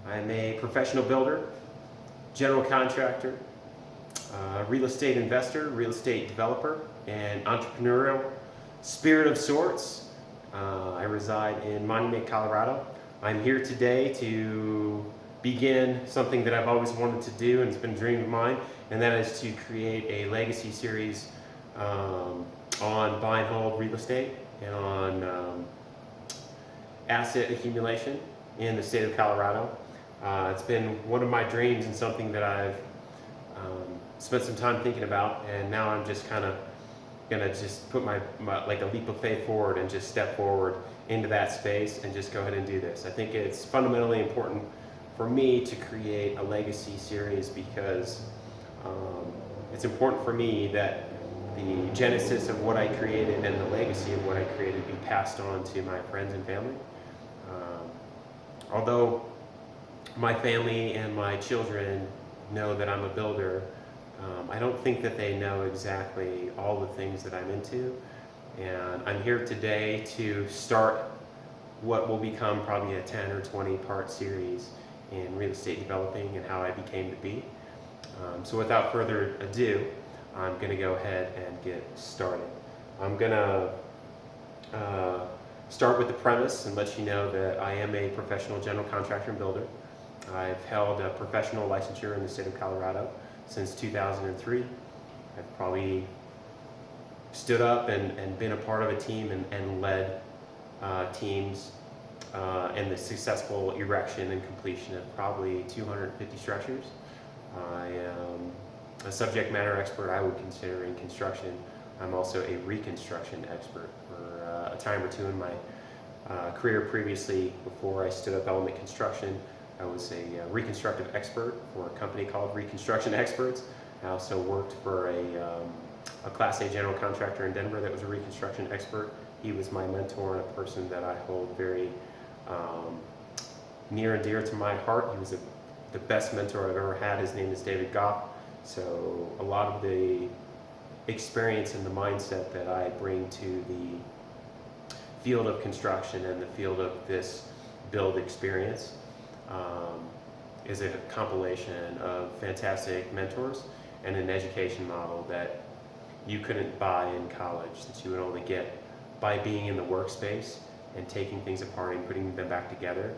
I'm a professional builder, general contractor, real estate investor, real estate developer, and entrepreneurial spirit of sorts. I reside in Monument, Colorado. I'm here today to begin something that I've always wanted to do, and it's been a dream of mine, and that is to create a legacy series on buy and hold real estate and on asset accumulation in the state of Colorado. It's been one of my dreams and something that I've spent some time thinking about, and now I'm just kind of gonna just put my like a leap of faith forward and just step forward into that space and just go ahead and do this. I think it's fundamentally important for me to create a legacy series because it's important for me that the genesis of what I created and the legacy of what I created be passed on to my friends and family. Although my family and my children know that I'm a builder, I don't think that they know exactly all the things that I'm into. And I'm here today to start what will become probably a 10 or 20 part series in real estate developing and how I became to be. So without further ado, I'm going to go ahead and get started. I'm going to start with the premise and let you know that I am a professional general contractor and builder. I've held a professional licensure in the state of Colorado since 2003. I've probably stood up and been a part of a team and led teams in the successful erection and completion of probably 250 structures. I am a subject matter expert, I would consider, in construction. I'm also a reconstruction expert for a time or two in my career previously. Before I stood up Element Construction, I was a reconstructive expert for a company called Reconstruction Experts. I also worked for a Class A general contractor in Denver that was a reconstruction expert. He was my mentor and a person that I hold very near and dear to my heart. He was the best mentor I've ever had. His name is David Goff. So a lot of the experience and the mindset that I bring to the field of construction and the field of this build experience is a compilation of fantastic mentors and an education model that you couldn't buy in college, that you would only get by being in the workspace and taking things apart and putting them back together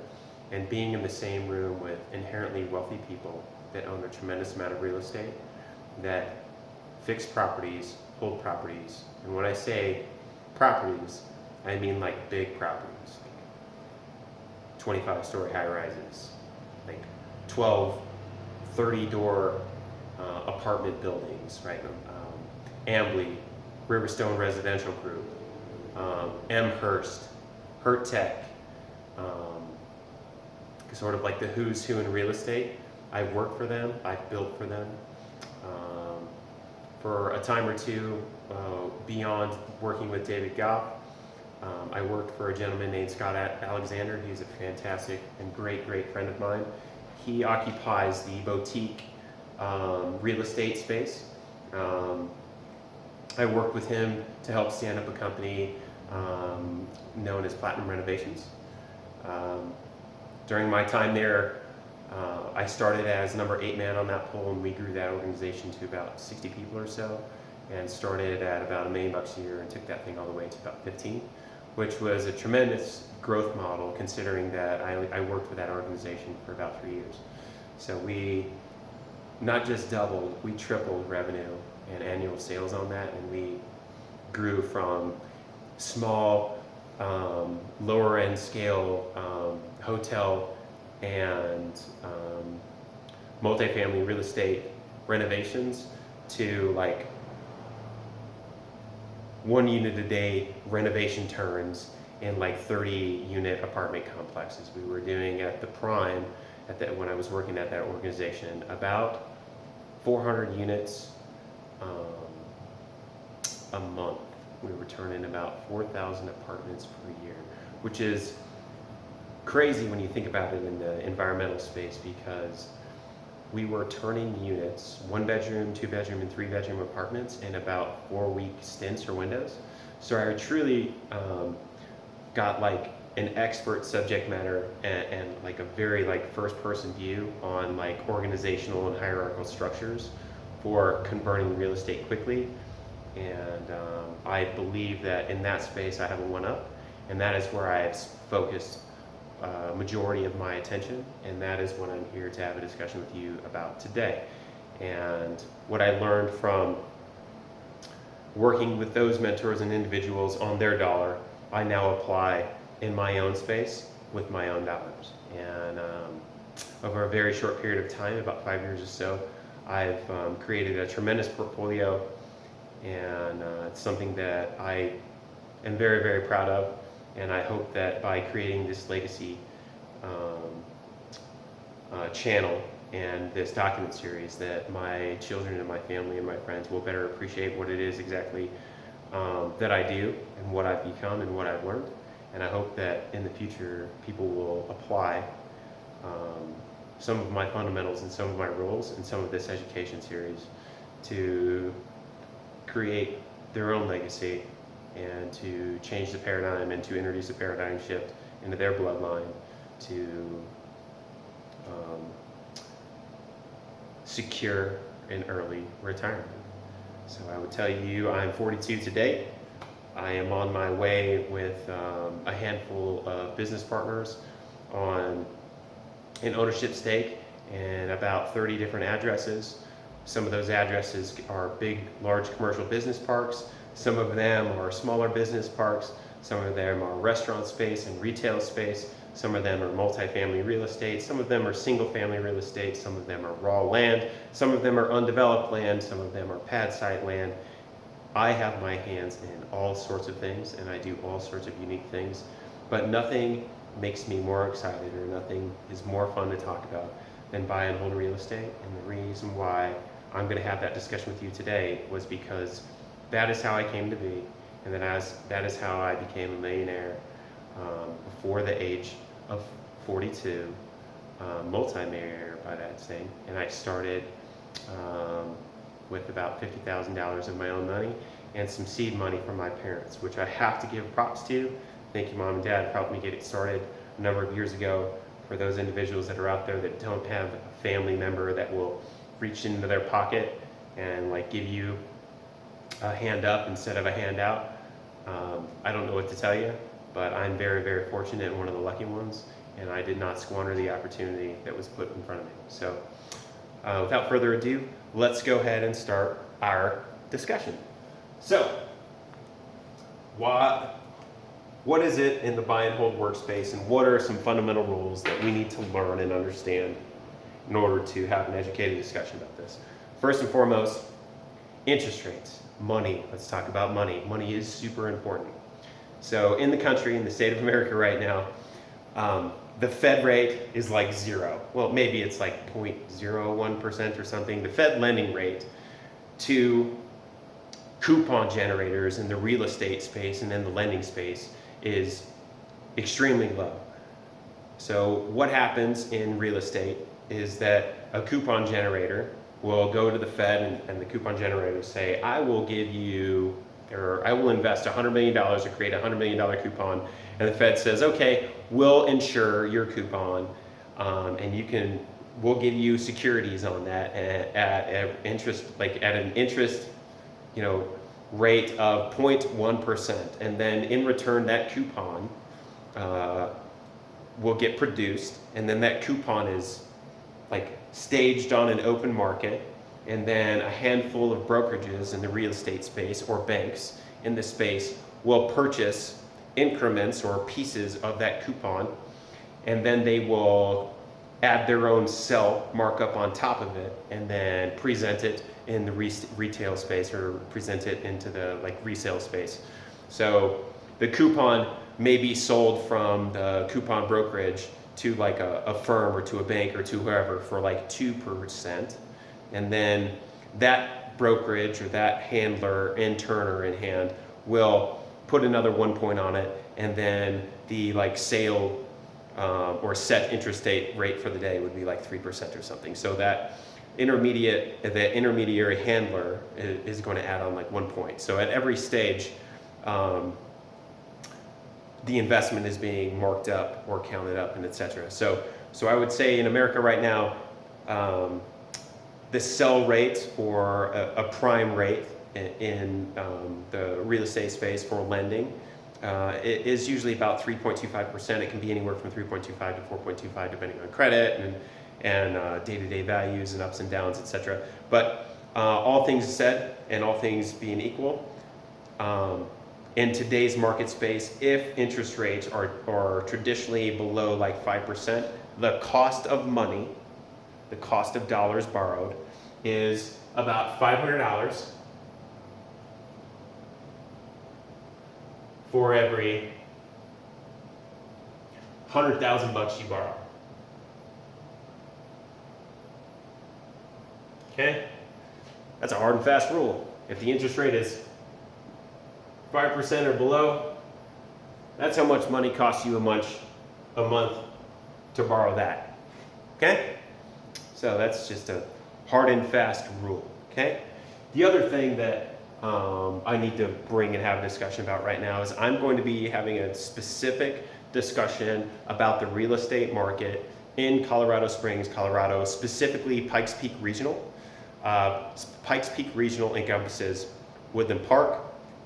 and being in the same room with inherently wealthy people that own a tremendous amount of real estate, that fix properties, hold properties. And when I say properties, I mean like big properties, 25-story high-rises, like 12, 30-door apartment buildings, right? Ambly, Riverstone Residential Group, Amherst, Hertech, sort of like the who's who in real estate. I've worked for them, I've built for them. For a time or two, beyond working with David Goff, I worked for a gentleman named Scott Alexander. He's a fantastic and great friend of mine. He occupies the boutique real estate space. I worked with him to help stand up a company known as Platinum Renovations. During my time there, I started as number 8 man on that pole, and we grew that organization to about 60 people or so, and started at about $1 million a year and took that thing all the way to about 15, which was a tremendous growth model considering that I worked with that organization for about 3 years. So we not just doubled, we tripled revenue and annual sales on that, and we grew from small, lower end scale hotel and multifamily real estate renovations to like 1 unit a day renovation turns in like 30 unit apartment complexes. We were doing at the prime, when I was working at that organization, about 400 units a month. We were turning about 4,000 apartments per year, which is crazy when you think about it in the environmental space, because we were turning units, 1 bedroom, 2 bedroom, and 3 bedroom apartments in about 4 week stints or windows. So I truly got like an expert subject matter and like a very like first person view on like organizational and hierarchical structures for converting real estate quickly. And I believe that in that space I have a one up, and that is where I've focused majority of my attention, and that is what I'm here to have a discussion with you about today. And what I learned from working with those mentors and individuals on their dollar, I now apply in my own space with my own dollars. And over a very short period of time, about 5 years or so, I've created a tremendous portfolio, and it's something that I am very, very proud of. And I hope that by creating this legacy channel and this document series, that my children and my family and my friends will better appreciate what it is exactly that I do and what I've become and what I've learned. And I hope that in the future people will apply some of my fundamentals and some of my rules and some of this education series to create their own legacy and to change the paradigm and to introduce a paradigm shift into their bloodline to secure an early retirement. So I would tell you I'm 42 today. I am on my way with a handful of business partners on an ownership stake and about 30 different addresses. Some of those addresses are big, large commercial business parks. Some of them are smaller business parks. Some of them are restaurant space and retail space. Some of them are multifamily real estate. Some of them are single family real estate. Some of them are raw land. Some of them are undeveloped land. Some of them are pad site land. I have my hands in all sorts of things, and I do all sorts of unique things, but nothing makes me more excited or nothing is more fun to talk about than buy and hold real estate. And the reason why I'm going to have that discussion with you today was because that is how I came to be, and that is how I became a millionaire before the age of 42, multi-millionaire by that thing. And I started with about $50,000 of my own money and some seed money from my parents, which I have to give props to. Thank you, Mom and Dad, for helping me get it started a number of years ago. For those individuals that are out there that don't have a family member that will reach into their pocket and like give you a hand up instead of a handout, I don't know what to tell you, but I'm very, very fortunate and one of the lucky ones, and I did not squander the opportunity that was put in front of me. So without further ado, let's go ahead and start our discussion. So what is it in the buy and hold workspace, and what are some fundamental rules that we need to learn and understand in order to have an educated discussion about this? First and foremost, interest rates, money. Let's talk about money. Money is super important. So in the country, in the state of America right now, the Fed rate is like zero. Well, maybe it's like 0.01% or something. The Fed lending rate to coupon generators in the real estate space and in the lending space is extremely low. So what happens in real estate is that a coupon generator will go to the Fed and the coupon generators say, I will give you, or I will invest $100 million to create a $100 million coupon. And the Fed says, okay, we'll insure your coupon, and we'll give you securities on that at an interest, rate of 0.1%. And then in return, that coupon will get produced, and then that coupon is like staged on an open market, and then a handful of brokerages in the real estate space or banks in the space will purchase increments or pieces of that coupon, and then they will add their own sell markup on top of it and then present it in the retail space or present it into the resale space. So the coupon may be sold from the coupon brokerage to a firm or to a bank or to whoever for 2%, and then that brokerage or that handler in turn or in hand will put another 1 point on it, and then the sale or set interest rate for the day would be 3% or something. So that intermediary handler is going to add on 1 point. So at every stage, the investment is being marked up or counted up, and etc. So I would say in America right now, the sell rate or a prime rate in the real estate space for lending it is usually about 3.25%. It can be anywhere from 3.25 to 4.25 depending on credit and day-to-day values and ups and downs, etc. But all things said and all things being equal, in today's market space, if interest rates are traditionally below like 5%, the cost of money, the cost of dollars borrowed, is about $500 for every 100,000 bucks you borrow. Okay? That's a hard and fast rule. If the interest rate is 5% or below, that's how much money costs you a month to borrow that. Okay? So that's just a hard and fast rule. Okay? The other thing that I need to bring and have a discussion about right now is I'm going to be having a specific discussion about the real estate market in Colorado Springs, Colorado, specifically Pikes Peak Regional. Pikes Peak Regional encompasses Woodland Park,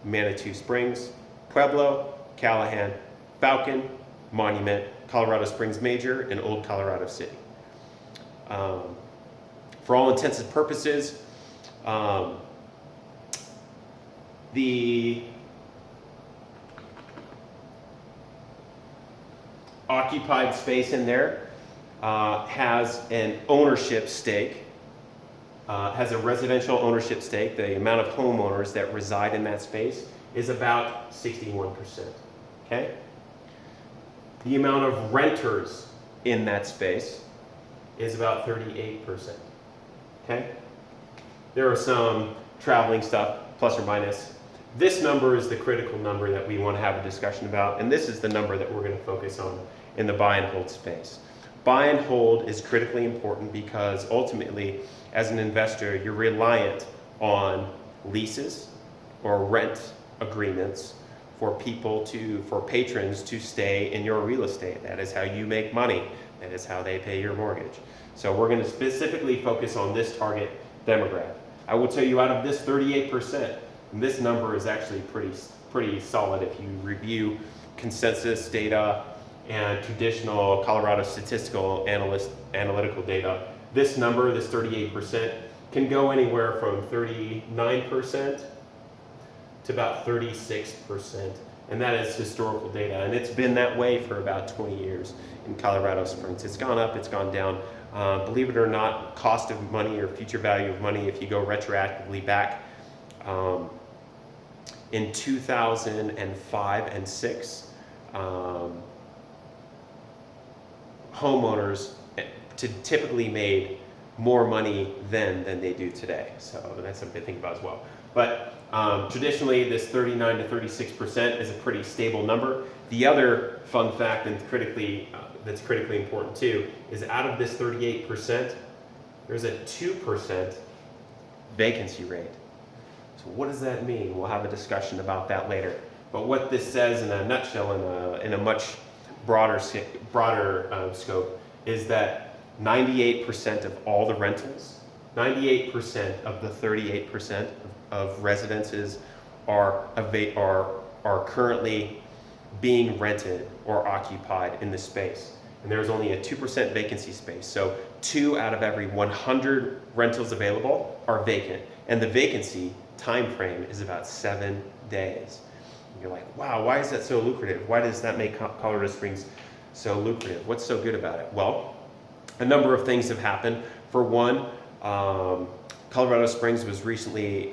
Manitou Springs, Pueblo, Callahan, Falcon, Monument, Colorado Springs Major, and Old Colorado City. For all intents and purposes, the occupied space in there has an ownership stake, has a residential ownership stake. The amount of homeowners that reside in that space is about 61%. Okay? The amount of renters in that space is about 38%. Okay? There are some traveling stuff, plus or minus. This number is the critical number that we want to have a discussion about, and this is the number that we're going to focus on in the buy and hold space. Buy and hold is critically important because ultimately, as an investor, you're reliant on leases or rent agreements for patrons to stay in your real estate. That is how you make money. That is how they pay your mortgage. So we're going to specifically focus on this target demographic. I will tell you, out of this 38%, this number is actually pretty solid if you review consensus data and traditional Colorado statistical analytical data. This number, this 38%, can go anywhere from 39% to about 36%. And that is historical data. And it's been that way for about 20 years in Colorado Springs. It's gone up, it's gone down. Believe it or not, cost of money or future value of money, if you go retroactively back, in 2005 and 6, homeowners typically made more money then than they do today. So that's something to think about as well. But traditionally, this 39 to 36% is a pretty stable number. The other fun fact and that's critically important too is out of this 38%, there's a 2% vacancy rate. So what does that mean? We'll have a discussion about that later. But what this says in a nutshell, in a much broader scope, is that 98% of all the rentals, 98% of the 38% of residences are currently being rented or occupied in the space. And there's only a 2% vacancy space. So 2 out of every 100 rentals available are vacant. And the vacancy time frame is about 7 days. And you're like, wow, why is that so lucrative? Why does that make Colorado Springs so lucrative? What's so good about it? Well, a number of things have happened. For one, Colorado Springs was recently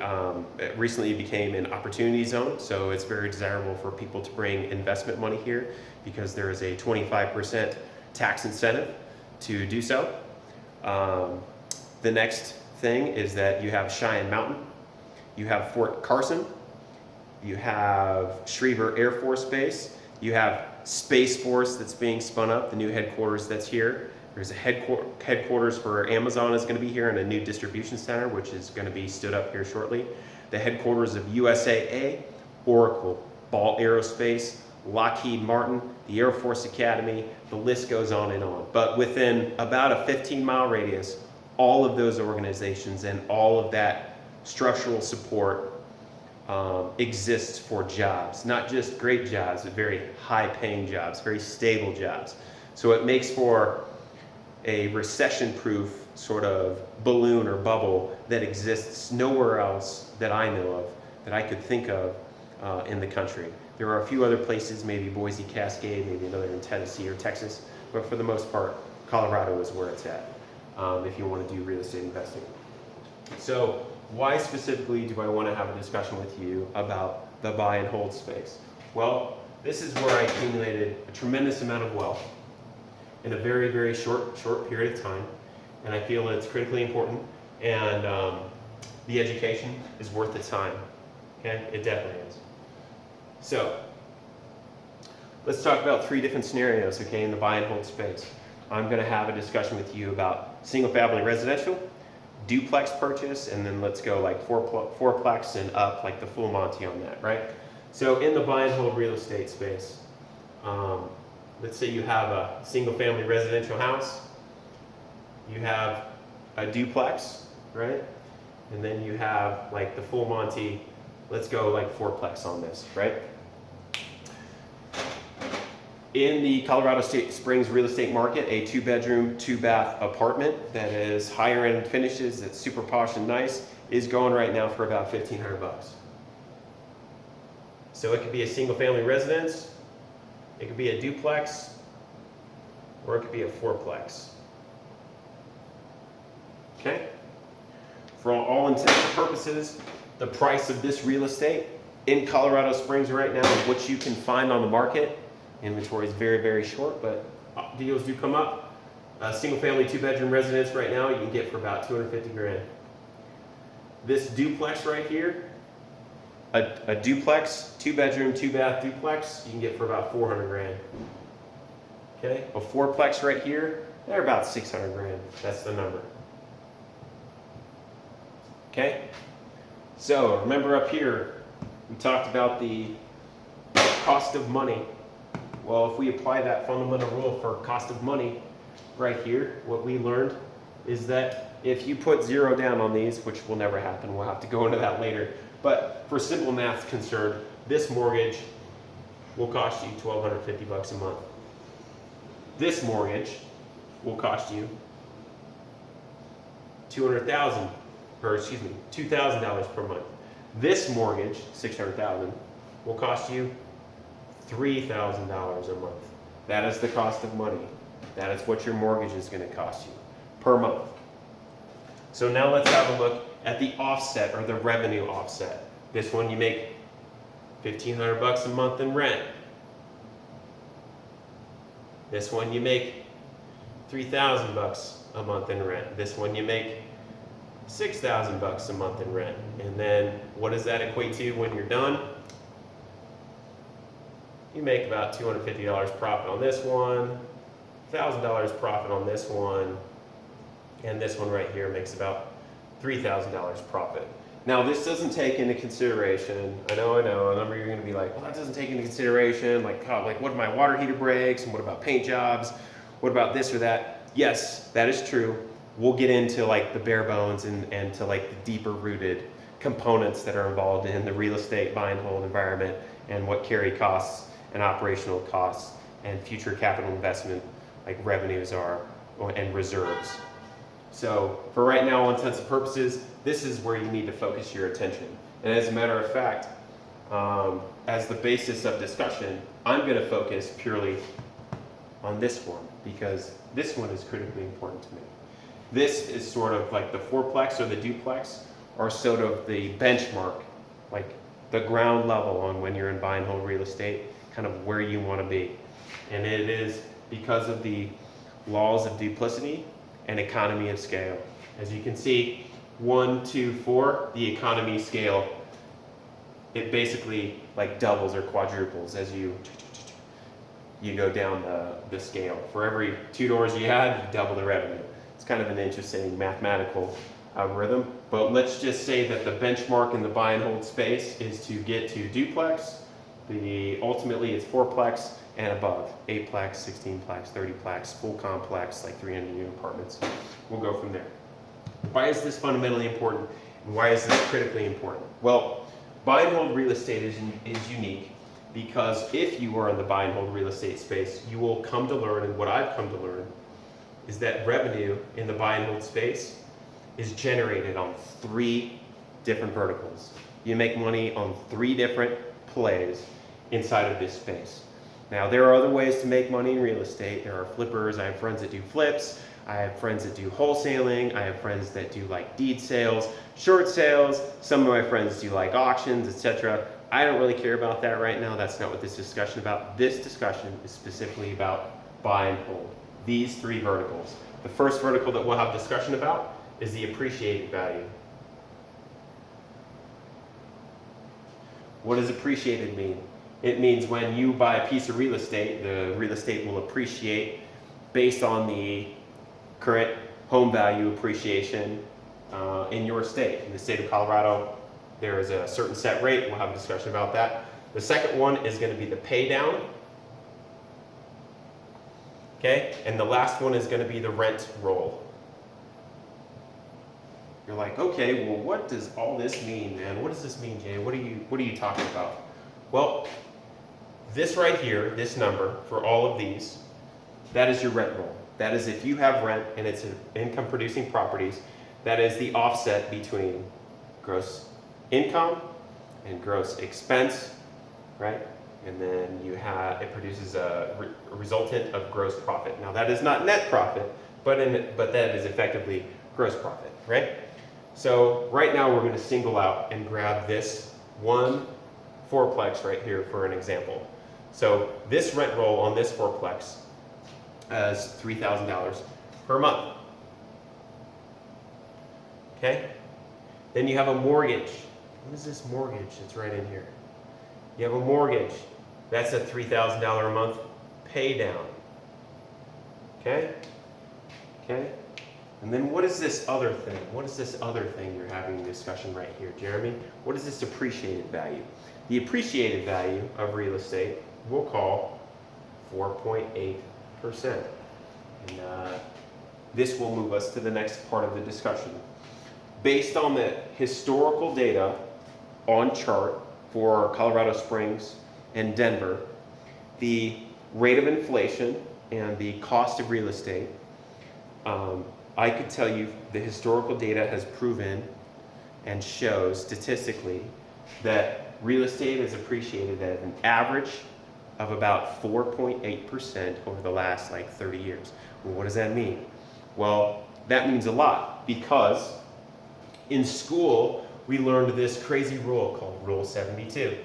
became an opportunity zone, so it's very desirable for people to bring investment money here because there is a 25% tax incentive to do so. The next thing is that you have Cheyenne Mountain, you have Fort Carson, you have Schriever Air Force Base, you have Space Force that's being spun up, the new headquarters that's here. There's a headquarters for Amazon is going to be here and a new distribution center, which is going to be stood up here shortly. The headquarters of USAA, Oracle, Ball Aerospace, Lockheed Martin, the Air Force Academy, the list goes on and on. But within about a 15-mile radius, all of those organizations and all of that structural support exists for jobs, not just great jobs, but very high-paying jobs, very stable jobs. So it makes for a recession-proof sort of balloon or bubble that exists nowhere else that I know of, that I could think of in the country. There are a few other places, maybe Boise, Cascade, maybe another in Tennessee or Texas, but for the most part, Colorado is where it's at if you want to do real estate investing. So why specifically do I want to have a discussion with you about the buy and hold space? Well, this is where I accumulated a tremendous amount of wealth in a very, very short period of time, and I feel it's critically important, and the education is worth the time. Okay, it definitely is. So let's talk about 3 different scenarios, okay, in the buy and hold space. I'm going to have a discussion with you about single-family residential, duplex purchase, and then let's go like fourplex and up, like the full Monty on that, right? So in the buy and hold real estate space, let's say you have a single-family residential house, you have a duplex, right? And then you have like the full Monty, let's go like fourplex on this, right? In the Colorado Springs real estate market, a 2-bedroom, 2-bath apartment that is higher end finishes, that's super posh and nice, is going right now for about $1,500. So it could be a single family residence, it could be a duplex, or it could be a fourplex. Okay? For all intents and purposes, the price of this real estate in Colorado Springs right now, what you can find on the market, inventory is very, very short, but deals do come up. A single family 2-bedroom residence right now you can get for about 250 grand. This duplex right here, a duplex, 2-bedroom, 2-bath duplex, you can get for about 400 grand. Okay, a fourplex right here, they're about 600 grand. That's the number. Okay, so remember up here, we talked about the cost of money. Well, if we apply that fundamental rule for cost of money right here, what we learned is that if you put 0 down on these, which will never happen, we'll have to go into that later, but for simple math concerned, this mortgage will cost you $1,250 a month. This mortgage will cost you $200,000 per month. This mortgage, $600,000, will cost you $3,000 a month. That is the cost of money. That is what your mortgage is going to cost you per month. So now let's have a look at the offset, or the revenue offset. This one you make $1,500 a month in rent. This one you make $3,000 a month in rent. This one you make $6,000 a month in rent. And then what does that equate to when you're done? You make about $250 profit on this one, $1,000 profit on this one, and this one right here makes about $3,000 profit. Now this doesn't take into consideration, I know, a number of you are going to be like, well, that doesn't take into consideration, like what if my water heater breaks, and what about paint jobs, what about this or that? Yes, that is true. We'll get into like the bare bones and to like the deeper rooted components that are involved in the real estate buy and hold environment, and what carry costs and operational costs and future capital investment like revenues are, and reserves. So for right now, all intents and purposes, this is where you need to focus your attention. And as a matter of fact, as the basis of discussion, I'm going to focus purely on this one, because this one is critically important to me. This is sort of like the fourplex or the duplex, or sort of the benchmark, like the ground level on when you're in buy and hold real estate, kind of where you want to be. And it is because of the laws of duplicity and economy of scale. As you can see, 1, 2, 4, the economy scale, it basically like doubles or quadruples as you go down the scale. For every 2 doors you add, you double the revenue. It's kind of an interesting mathematical algorithm, but let's just say that the benchmark in the buy and hold space is to get to duplex, Ultimately, it's 4-plex and above, 8-plex, 16-plex, 30-plex, full complex, like 300-unit apartments. We'll go from there. Why is this fundamentally important, and why is this critically important? Well, buy and hold real estate is unique because if you are in the buy and hold real estate space, you will come to learn, and what I've come to learn is that revenue in the buy and hold space is generated on 3 different verticals. You make money on 3 different plays inside of this space. Now, there are other ways to make money in real estate. There are flippers. I have friends that do flips. I have friends that do wholesaling. I have friends that do like deed sales, short sales. Some of my friends do like auctions, etc. I don't really care about that right now. That's not what this discussion is about. This discussion is specifically about buy and hold. These 3 verticals. The first vertical that we'll have discussion about is the appreciated value. What does appreciated mean? It means when you buy a piece of real estate, the real estate will appreciate based on the current home value appreciation in your state. In the state of Colorado, there is a certain set rate. We'll have a discussion about that. The second one is going to be the pay down. Okay, and the last one is going to be the rent roll. You're like, okay, well, what does all this mean, man? What does this mean, Jay? What are you talking about? Well, this right here, this number for all of these, that is your rent roll. That is if you have rent and it's income producing properties, that is the offset between gross income and gross expense, right? And then it produces a resultant of gross profit. Now that is not net profit, but that is effectively gross profit, right? So right now we're going to single out and grab this one 4-plex right here for an example. So this rent roll on this 4-plex is $3,000 per month. Okay? Then you have a mortgage. What is this mortgage? It's right in here. You have a mortgage. That's a $3,000 a month pay down. Okay? Okay? And then what is this other thing? What is this other thing you're having a discussion right here, Jeremy? What is this appreciated value? The appreciated value of real estate we'll call 4.8%. And this will move us to the next part of the discussion. Based on the historical data on chart for Colorado Springs and Denver, the rate of inflation and the cost of real estate, I could tell you the historical data has proven and shows statistically that real estate is appreciated at an average of about 4.8% over the last 30 years. Well, what does that mean? Well, that means a lot because in school we learned this crazy rule called Rule 72.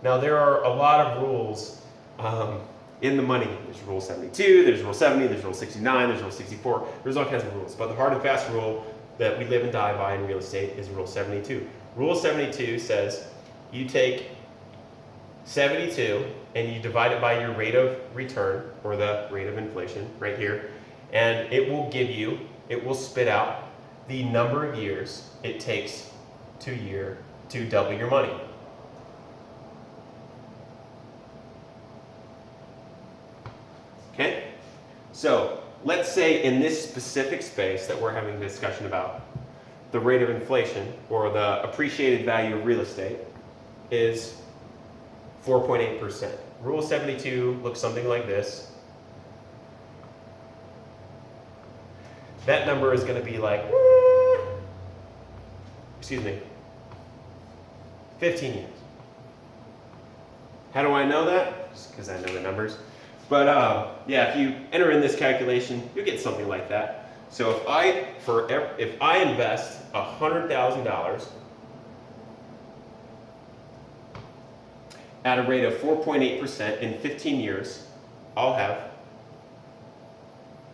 Now there are a lot of rules in the money. There's Rule 72, there's Rule 70, there's Rule 69, there's Rule 64, there's all kinds of rules. But the hard and fast rule that we live and die by in real estate is Rule 72. Rule 72 says you take 72 and you divide it by your rate of return, or the rate of inflation right here, and it will spit out the number of years it takes to double your money. Okay? So let's say in this specific space that we're having a discussion about, the rate of inflation, or the appreciated value of real estate, is 4.8%. Rule 72 looks something like this. That number is going to be 15 years. How do I know that? Just because I know the numbers. But yeah, if you enter in this calculation, you'll get something like that. So if I invest $100,000 at a rate of 4.8% in 15 years, I'll have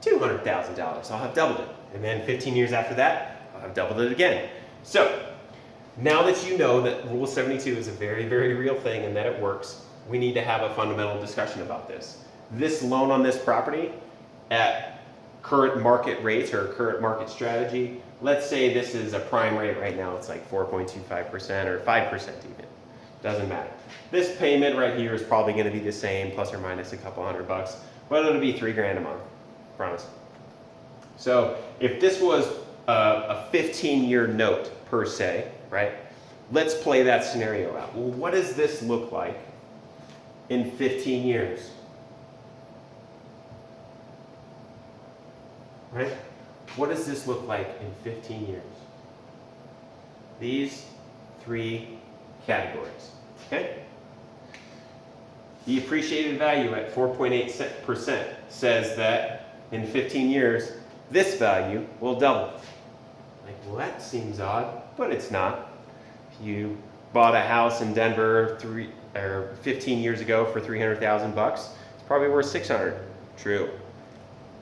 $200,000. I'll have doubled it. And then 15 years after that, I'll have doubled it again. So now that you know that Rule 72 is a very, very real thing and that it works, we need to have a fundamental discussion about this. This loan on this property at current market rates or current market strategy, let's say this is a prime rate right now, it's 4.25% or 5% even. Doesn't matter. This payment right here is probably going to be the same, plus or minus a couple $100, but it'll be $3 grand a month, promise. So if this was a 15-year note per se, right? Let's play that scenario out. Well, what does this look like in 15 years? Right? What does this look like in 15 years? These three categories, okay? The appreciated value at 4.8% says that in 15 years, this value will double. Like, well, that seems odd, but it's not. If you bought a house in Denver 15 years ago for $300,000, it's probably worth $600. True.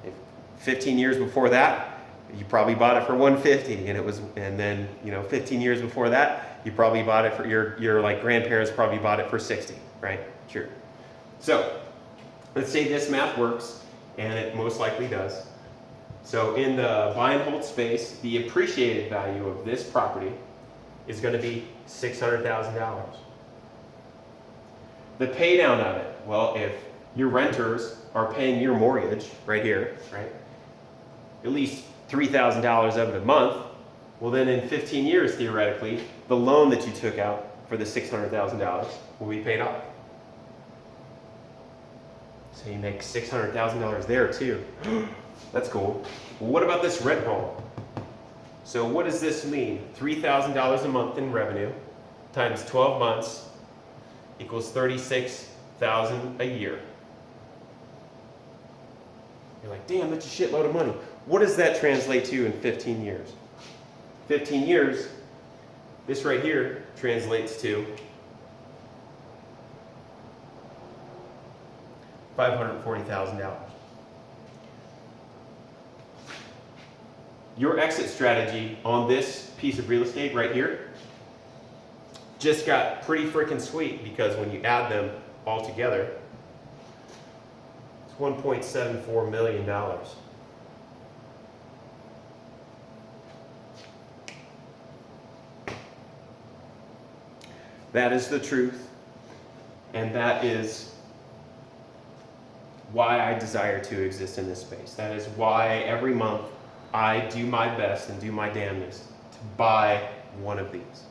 If 15 years before that, you probably bought it for $150, and then 15 years before that, you probably bought it for your like grandparents probably bought it for $60, right? Sure. So let's say this math works, and it most likely does. So in the buy and hold space, the appreciated value of this property is going to be $600,000. The pay down of it, well, if your renters are paying your mortgage right here, right, at least $3,000 of it a month, well then in 15 years, theoretically, the loan that you took out for the $600,000 will be paid off. So you make $600,000 there too. That's cool. Well, what about this rent roll? So what does this mean? $3,000 a month in revenue times 12 months equals $36,000 a year. You're like, damn, that's a shitload of money. What does that translate to in 15 years? 15 years, this right here translates to $540,000. Your exit strategy on this piece of real estate right here just got pretty freaking sweet, because when you add them all together, it's $1.74 million. That is the truth, and that is why I desire to exist in this space. That is why every month I do my best and do my damnedest to buy one of these.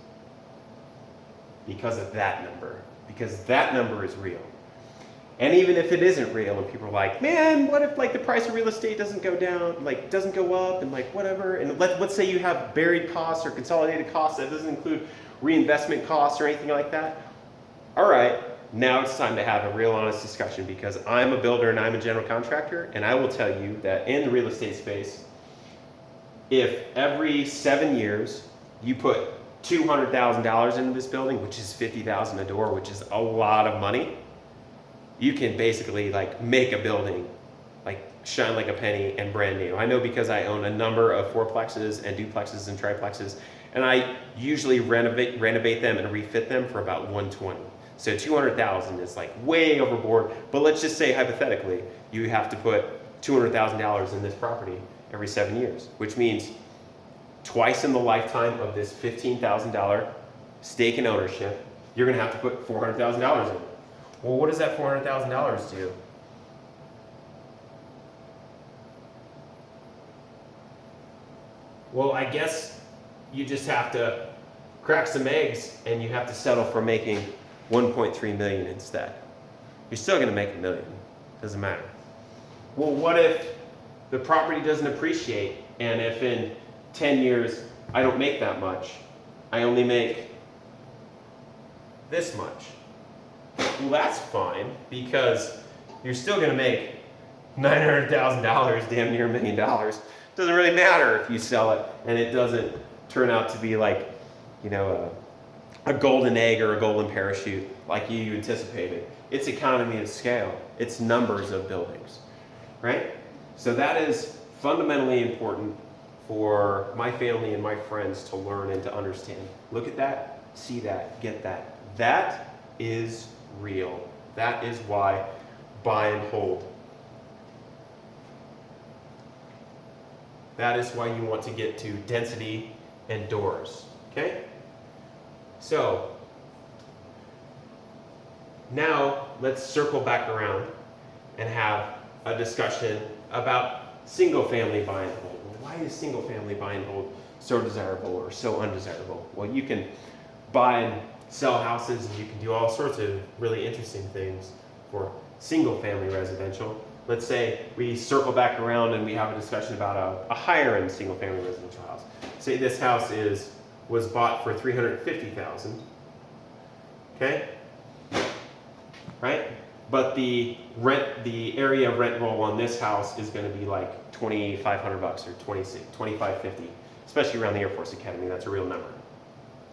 Because of that number. Because that number is real. And even if it isn't real and people are like, man, what if like the price of real estate doesn't go down, like doesn't go up, and like whatever, and let's say you have buried costs or consolidated costs that doesn't include reinvestment costs or anything like that. All right, now it's time to have a real honest discussion, because I'm a builder and I'm a general contractor, and I will tell you that in the real estate space, if every 7 years you put $200,000 into this building, which is $50,000 a door, which is a lot of money, you can basically like make a building like shine like a penny and brand new. I know, because I own a number of fourplexes and duplexes and triplexes, and I usually renovate them and refit them for about $120,000. So $200,000 is like way overboard, but let's just say hypothetically you have to put $200,000 in this property every 7 years, which means twice in the lifetime of this $15,000 stake in ownership, you're going to have to put $400,000 in. Well, what does that $400,000 do? Well, I guess you just have to crack some eggs, and you have to settle for making $1.3 million instead. You're still going to make $1 million. Doesn't matter. Well, what if the property doesn't appreciate, and if in 10 years I don't make that much, I only make this much? Well, that's fine, because you're still going to make $900,000, damn near $1 million. Doesn't really matter if you sell it and it doesn't turn out to be like, a golden egg or a golden parachute like you anticipated. It's economy of scale. It's numbers of buildings, right? So that is fundamentally important for my family and my friends to learn and to understand. Look at that, see that, get that. That is real. That is why buy and hold. That is why you want to get to density and doors, okay? So, Now let's circle back around and have a discussion about single family buy and hold. Well, why is single family buy and hold so desirable or so undesirable? Well, you can buy and sell houses, and you can do all sorts of really interesting things for single family residential. Let's say we circle back around and we have a discussion about a higher end single family residential house. Say this house was bought for $350,000. Okay? Right? But the area rent roll on this house is going to be like $2,500 or $2,550, especially around the Air Force Academy. That's a real number,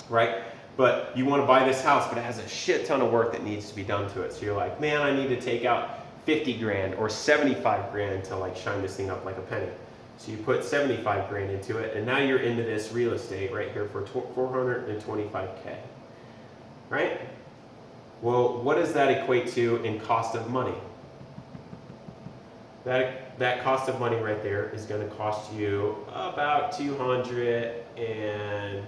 right? But you want to buy this house, but it has a shit ton of work that needs to be done to it. So you're like, man, I need to take out 50 grand or 75 grand to like shine this thing up like a penny. So you put 75 grand into it, and now you're into this real estate right here for 425K, right? Well, what does that equate to in cost of money? That cost of money right there is going to cost you about 200, and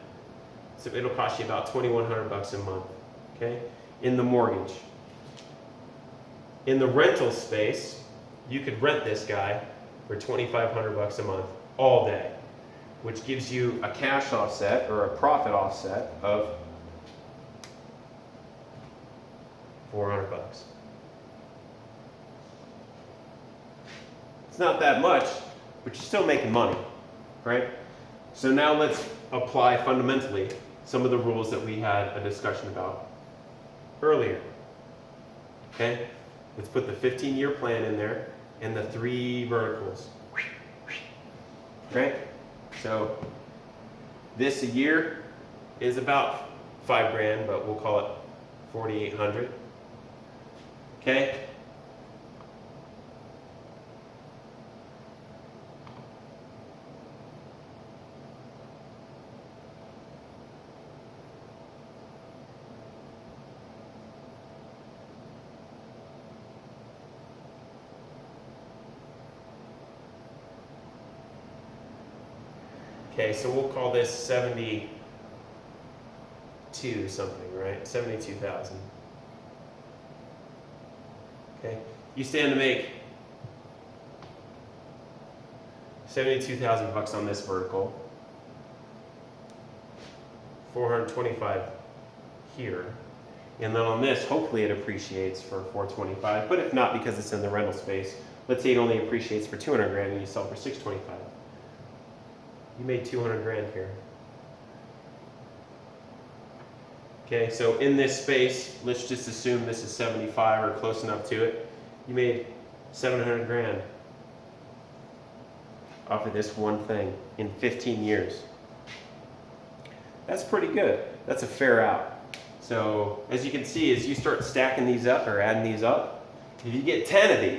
so it'll cost you about $2,100 a month, okay? In the mortgage. In the rental space, you could rent this guy for $2,500 a month all day, which gives you a cash offset or a profit offset of $400. It's not that much, but you're still making money, right? So now let's apply fundamentally some of the rules that we had a discussion about earlier. Okay? Let's put the 15-year plan in there and the 3 verticals. Right? So this a year is about 5 grand, but we'll call it 4,800. Okay? Okay, so we'll call this 72 something, right? 72,000. Okay, you stand to make 72,000 bucks on this vertical, 425 here, and then on this, hopefully it appreciates for 425. But if not, because it's in the rental space, let's say it only appreciates for 200 grand and you sell for 625. You made 200 grand here. Okay, so in this space, let's just assume this is 75 or close enough to it. You made 700 grand off of this one thing in 15 years. That's pretty good. That's a fair out. So as you can see, as you start stacking these up or adding these up, if you get 10 of these,